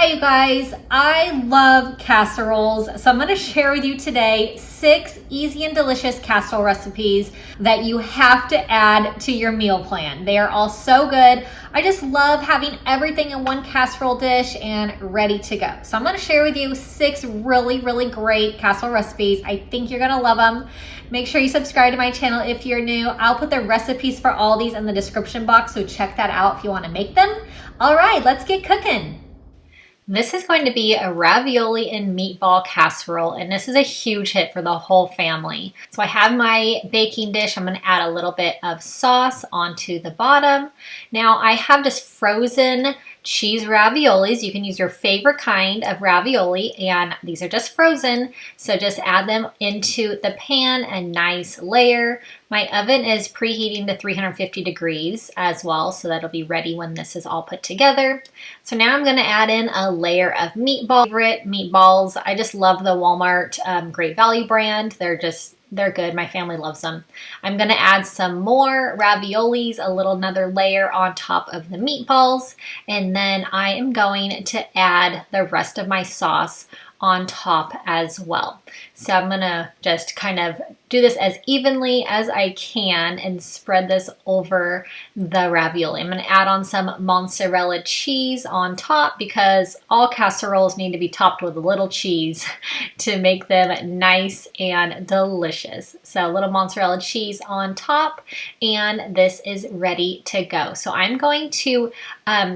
Hi you guys, I love casseroles, so I'm going to share with you today 6 easy and delicious casserole recipes that you have to add to your meal plan. They are all so good. I just love having everything in one casserole dish and ready to go. So I'm going to share with you 6 really great casserole recipes. I think you're going to love them. Make sure you subscribe to my channel if you're new. I'll put the recipes for all these in the description box, so check that out if you want to make them. All right, let's get cooking. This is going to be a ravioli and meatball casserole, and this is a huge hit for the whole family. So I have my baking dish. I'm going to add a little bit of sauce onto the bottom. Now I have just frozen cheese raviolis. You can use your favorite kind of ravioli, and these are just frozen. So just add them into the pan, a nice layer. My oven is preheating to 350 degrees as well, so that'll be ready when this is all put together. So now I'm going to add in a layer of meatballs. I just love the Walmart Great Value brand. They're good. My family loves them. I'm going to add some more raviolis, another layer on top of the meatballs, and then I am going to add the rest of my sauce on top as well. So I'm gonna just kind of do this as evenly as I can and spread this over the ravioli. I'm gonna add on some mozzarella cheese on top because all casseroles need to be topped with a little cheese to make them nice and delicious. So a little mozzarella cheese on top, and this is ready to go. So I'm going to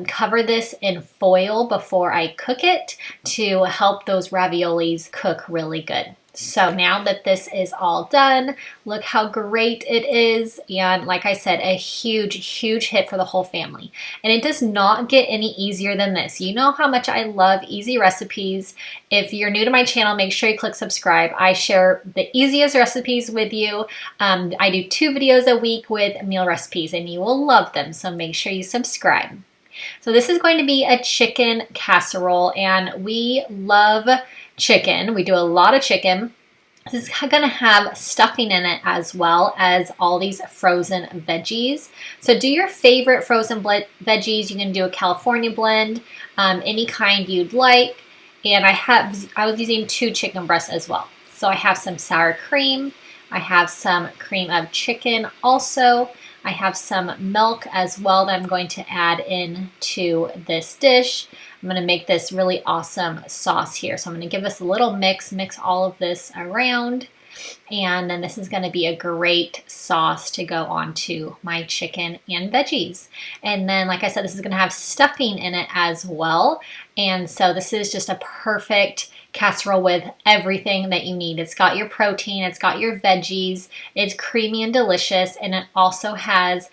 cover this in foil before I cook it to help those raviolis cook really good. So now that this is all done, look how great it is. And like I said, a huge hit for the whole family. And it does not get any easier than this. You know how much I love easy recipes. If you're new to my channel, make sure you click subscribe. I share the easiest recipes with you. I do 2 videos a week with meal recipes, and you will love them. So make sure you subscribe. So this is going to be a chicken casserole, and we love chicken. We do a lot of chicken. This is going to have stuffing in it as well as all these frozen veggies. So do your favorite frozen veggies. You can do a California blend, any kind you'd like. And I was using 2 chicken breasts as well. So I have some sour cream. I have some cream of chicken also. I have some milk as well that I'm going to add into this dish. I'm going to make this really awesome sauce here. So I'm going to give this a little mix all of this around. And then this is going to be a great sauce to go onto my chicken and veggies. And then, like I said, this is going to have stuffing in it as well. And so this is just a perfect casserole with everything that you need. It's got your protein, it's got your veggies, it's creamy and delicious, and it also has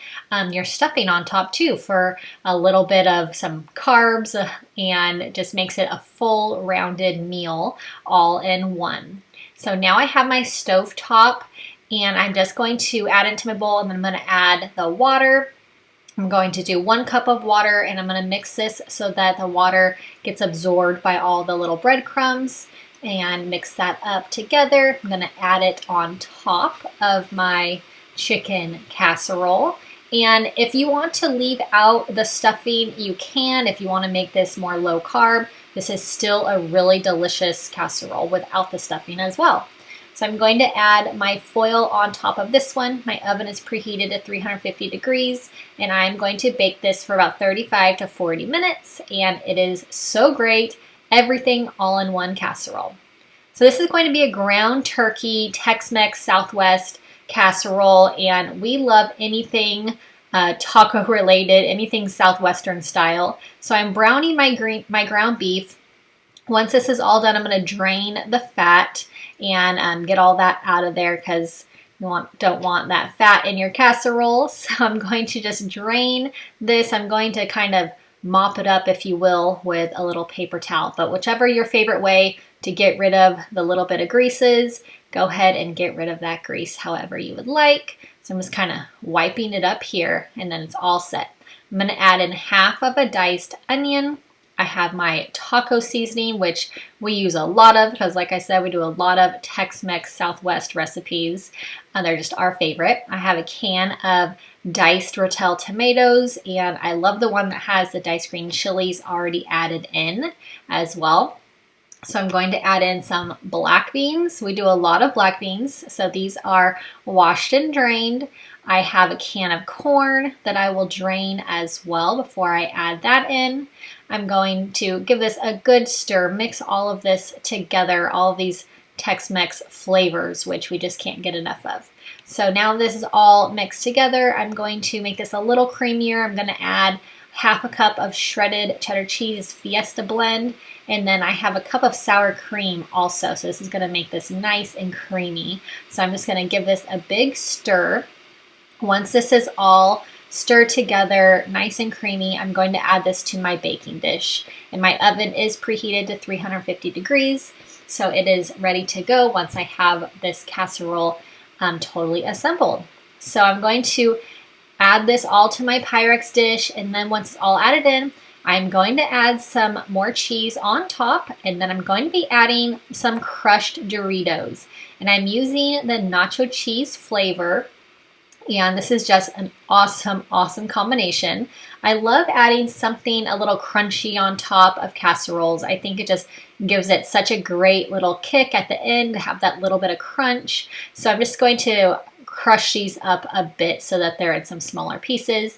your stuffing on top too for a little bit of some carbs, and it just makes it a full rounded meal all in one. So now I have my stove top, and I'm just going to add it into my bowl, and then I'm going to add the water. I'm going to do 1 cup of water, and I'm going to mix this so that the water gets absorbed by all the little breadcrumbs, and mix that up together. I'm going to add it on top of my chicken casserole. And if you want to leave out the stuffing, you can. If you want to make this more low carb, this is still a really delicious casserole without the stuffing as well. So I'm going to add my foil on top of this one. My oven is preheated at 350 degrees, and I'm going to bake this for about 35 to 40 minutes, and it is so great. Everything all in one casserole. So this is going to be a ground turkey Tex-Mex Southwest casserole, and we love anything taco related, anything Southwestern style. So I'm browning my ground beef. Once this is all done, I'm going to drain the fat and get all that out of there because you don't want that fat in your casserole. So I'm going to just drain this. I'm going to kind of mop it up, if you will, with a little paper towel. But whichever your favorite way to get rid of the little bit of greases, go ahead and get rid of that grease however you would like. So I'm just kind of wiping it up here, and then it's all set. I'm going to add in half of a diced onion, I have my taco seasoning, which we use a lot of because, like I said, we do a lot of Tex-Mex Southwest recipes. They're just our favorite. I have a can of diced Rotel tomatoes, and I love the one that has the diced green chilies already added in as well. So I'm going to add in some black beans. We do a lot of black beans, so these are washed and drained. I have a can of corn that I will drain as well before I add that in. I'm going to give this a good stir, mix all of this together, all of these Tex-Mex flavors, which we just can't get enough of. So now this is all mixed together. I'm going to make this a little creamier. I'm going to add half a cup of shredded cheddar cheese Fiesta blend, and then I have a cup of sour cream also. So this is going to make this nice and creamy. So I'm just going to give this a big stir. Once this is all stirred together, nice and creamy, I'm going to add this to my baking dish. And my oven is preheated to 350 degrees, so it is ready to go once I have this casserole totally assembled. So I'm going to add this all to my Pyrex dish, and then once it's all added in, I'm going to add some more cheese on top, and then I'm going to be adding some crushed Doritos. And I'm using the nacho cheese flavor. And this is just an awesome, awesome combination. I love adding something a little crunchy on top of casseroles. I think it just gives it such a great little kick at the end to have that little bit of crunch. So I'm just going to crush these up a bit so that they're in some smaller pieces.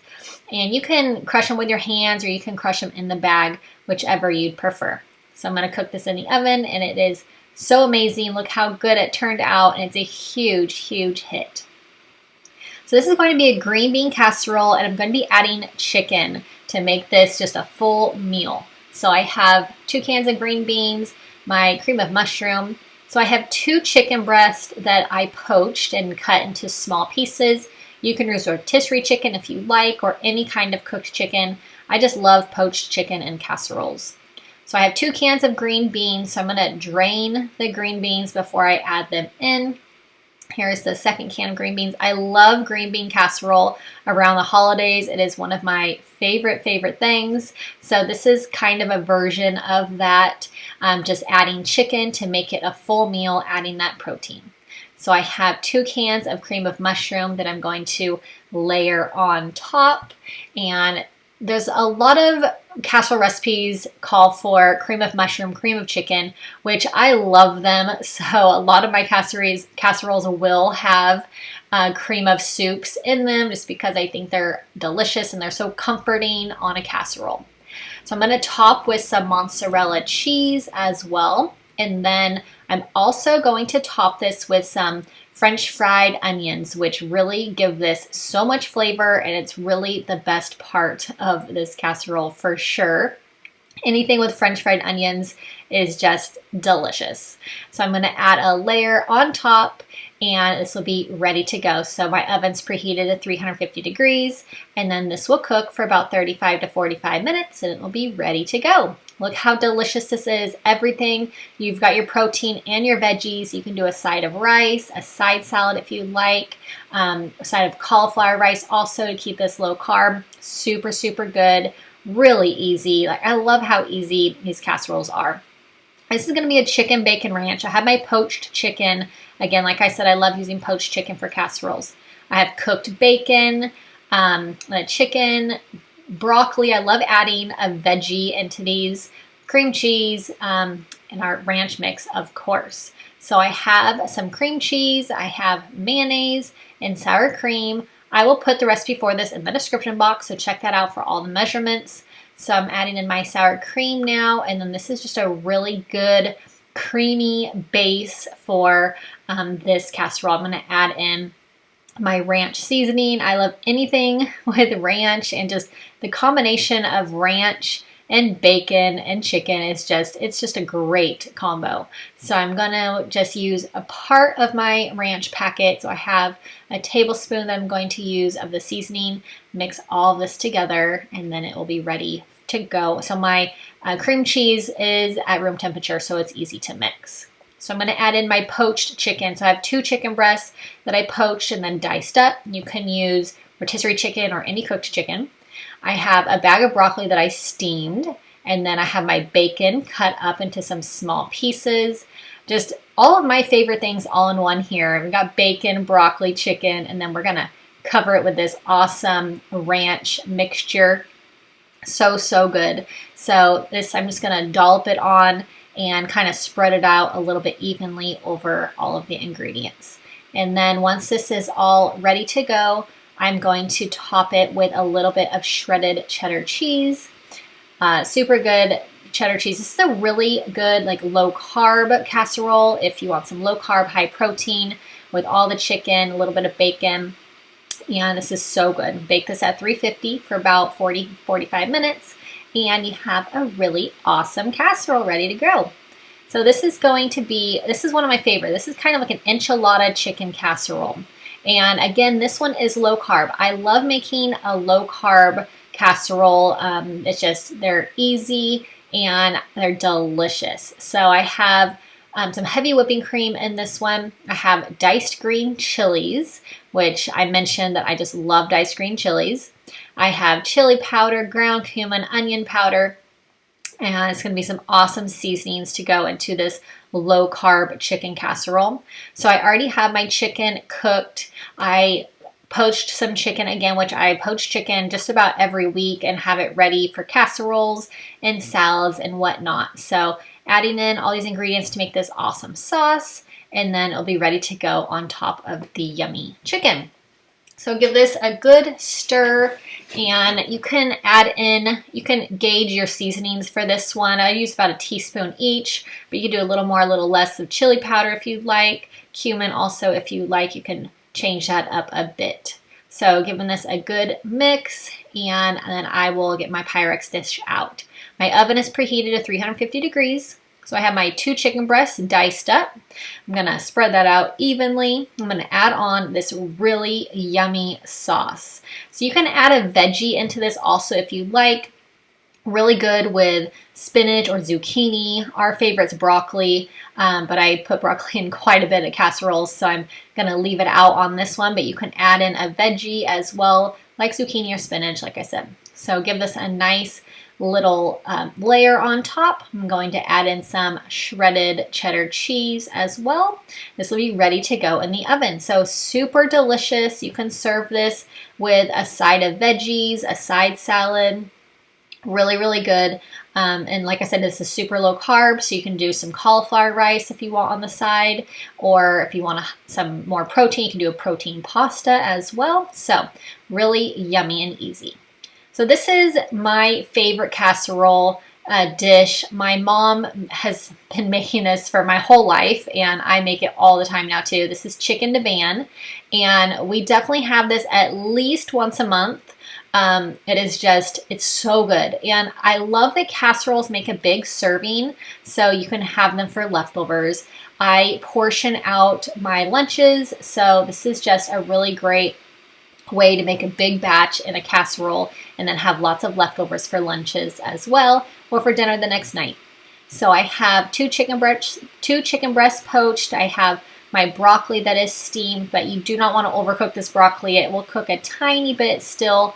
And you can crush them with your hands or you can crush them in the bag, whichever you'd prefer. So I'm going to cook this in the oven, and it is so amazing. Look how good it turned out, and it's a huge, huge hit. So this is going to be a green bean casserole, and I'm going to be adding chicken to make this just a full meal. So I have 2 cans of green beans, my cream of mushroom. So I have 2 chicken breasts that I poached and cut into small pieces. You can use rotisserie chicken if you like, or any kind of cooked chicken. I just love poached chicken in casseroles. So I have 2 cans of green beans, so I'm going to drain the green beans before I add them in. Here's the second can of green beans. I love green bean casserole around the holidays. It is one of my favorite things. So this is kind of a version of that, just adding chicken to make it a full meal, adding that protein. So I have 2 cans of cream of mushroom that I'm going to layer on top. And there's a lot of casserole recipes call for cream of mushroom, cream of chicken, which I love them. So a lot of my casseroles will have cream of soups in them just because I think they're delicious and they're so comforting on a casserole. So I'm going to top with some mozzarella cheese as well. And then I'm also going to top this with some French fried onions, which really give this so much flavor, and it's really the best part of this casserole for sure. Anything with French fried onions is just delicious. So I'm going to add a layer on top, and this will be ready to go. So my oven's preheated at 350 degrees, and then this will cook for about 35 to 45 minutes, and it will be ready to go. Look how delicious this is. Everything. You've got your protein and your veggies. You can do a side of rice, a side salad if you like, a side of cauliflower rice also to keep this low carb. Super, super good. Really easy. Like, I love how easy these casseroles are. This is going to be a chicken bacon ranch. I have my poached chicken. Again, like I said, I love using poached chicken for casseroles. I have cooked bacon, chicken, broccoli. I love adding a veggie into these, cream cheese, and our ranch mix, of course. So I have some cream cheese, I have mayonnaise and sour cream. I will put the recipe for this in the description box, so check that out for all the measurements. So I'm adding in my sour cream now, and then this is just a really good creamy base for this casserole. I'm going to add in my ranch seasoning. I love anything with ranch, and just the combination of ranch and bacon and chicken is it's just a great combo. So I'm gonna just use a part of my ranch packet. So I have a tablespoon that I'm going to use of the seasoning, mix all of this together, and then it will be ready to go. So my cream cheese is at room temperature, so it's easy to mix. So I'm going to add in my poached chicken. So I have 2 chicken breasts that I poached and then diced up. You can use rotisserie chicken or any cooked chicken. I have a bag of broccoli that I steamed, And then I have my bacon cut up into some small pieces. Just all of my favorite things all in one here. We got bacon, broccoli, chicken, and then we're gonna cover it with this awesome ranch mixture. So good. So this, I'm just gonna dollop it on and kind of spread it out a little bit evenly over all of the ingredients. And then once this is all ready to go, I'm going to top it with a little bit of shredded cheddar cheese. Super good cheddar cheese. This is a really good like low carb casserole if you want some low carb, high protein with all the chicken, a little bit of bacon. And this is so good. Bake this at 350 for about 40-45 minutes and you have a really awesome casserole ready to go. So this is going to be, this is one of my favorite. This is kind of like an enchilada chicken casserole. And again, this one is low carb. I love making a low carb casserole. It's just, they're easy and they're delicious. So I have some heavy whipping cream in this one. I have diced green chilies, which I mentioned that I just love diced green chilies. I have chili powder, ground cumin, onion powder, and it's going to be some awesome seasonings to go into this low carb chicken casserole. So I already have my chicken cooked. I poached some chicken again, which I poach chicken just about every week and have it ready for casseroles and salads and whatnot. So adding in all these ingredients to make this awesome sauce, and then it'll be ready to go on top of the yummy chicken. So give this a good stir, and you can add in, you can gauge your seasonings for this one. I use about a teaspoon each, but you can do a little more, a little less of chili powder if you'd like. Cumin also, if you like, you can change that up a bit. So giving this a good mix, and then I will get my Pyrex dish out. My oven is preheated to 350 degrees. So I have my 2 chicken breasts diced up. I'm gonna spread that out evenly. I'm gonna add on this really yummy sauce. So you can add a veggie into this also if you like. Really good with spinach or zucchini. Our favorite's broccoli, but I put broccoli in quite a bit of casseroles, so I'm gonna leave it out on this one, but you can add in a veggie as well, like zucchini or spinach, like I said. So give this a nice little layer on top. I'm going to add in some shredded cheddar cheese as well. This will be ready to go in the oven. So super delicious. You can serve this with a side of veggies, a side salad. Really good. And like I said, this is super low carb, so you can do some cauliflower rice if you want on the side, or if you want some more protein, you can do a protein pasta as well. So really yummy and easy. So this is my favorite casserole dish. My mom has been making this for my whole life, and I make it all the time now too. This is chicken Divan, and we definitely have this at least once a month. It is just, it's so good. And I love that casseroles make a big serving, so you can have them for leftovers. I portion out my lunches, so this is just a really great way to make a big batch in a casserole and then have lots of leftovers for lunches as well, or for dinner the next night. So I have 2 chicken breasts poached. I have my broccoli that is steamed, but you do not want to overcook this broccoli. It will cook a tiny bit still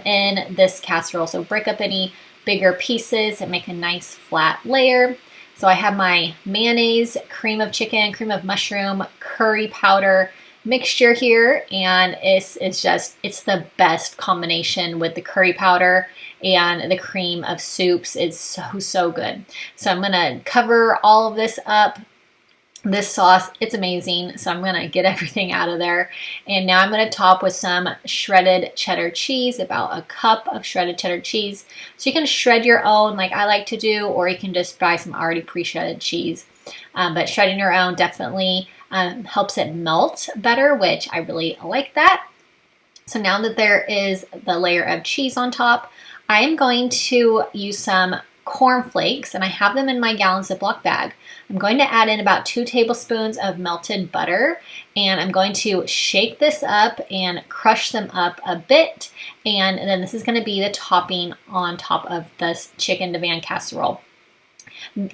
in this casserole. So break up any bigger pieces and make a nice flat layer. So I have my mayonnaise, cream of chicken, cream of mushroom, curry powder mixture here, and it's the best combination with the curry powder and the cream of soups. It's so good. So I'm gonna cover all of this up. This sauce, it's amazing. So I'm gonna get everything out of there, and now I'm gonna top with some shredded cheddar cheese, about a cup of shredded cheddar cheese. So you can shred your own like I like to do, or you can just buy some already pre-shredded cheese, but shredding your own definitely helps it melt better, which I really like that. So now that there is the layer of cheese on top, I am going to use some corn flakes, and I have them in my gallon Ziploc bag. I'm going to add in about 2 tablespoons of melted butter, and I'm going to shake this up and crush them up a bit, and then this is going to be the topping on top of this chicken Divan casserole.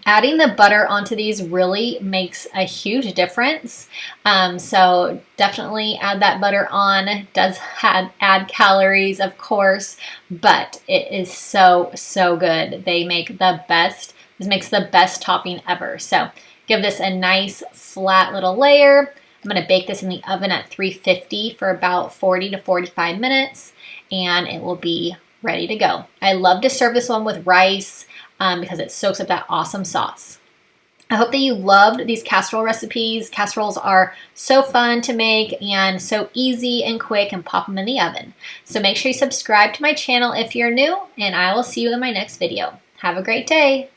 Adding the butter onto these really makes a huge difference. So definitely add that butter on. It does add calories, of course, but it is so, so good. This makes the best topping ever. So give this a nice flat little layer. I'm going to bake this in the oven at 350 for about 40 to 45 minutes, and it will be ready to go. I love to serve this one with rice because it soaks up that awesome sauce. I hope that you loved these casserole recipes. Casseroles are so fun to make and so easy and quick, and pop them in the oven. So make sure you subscribe to my channel if you're new, and I will see you in my next video. Have a great day.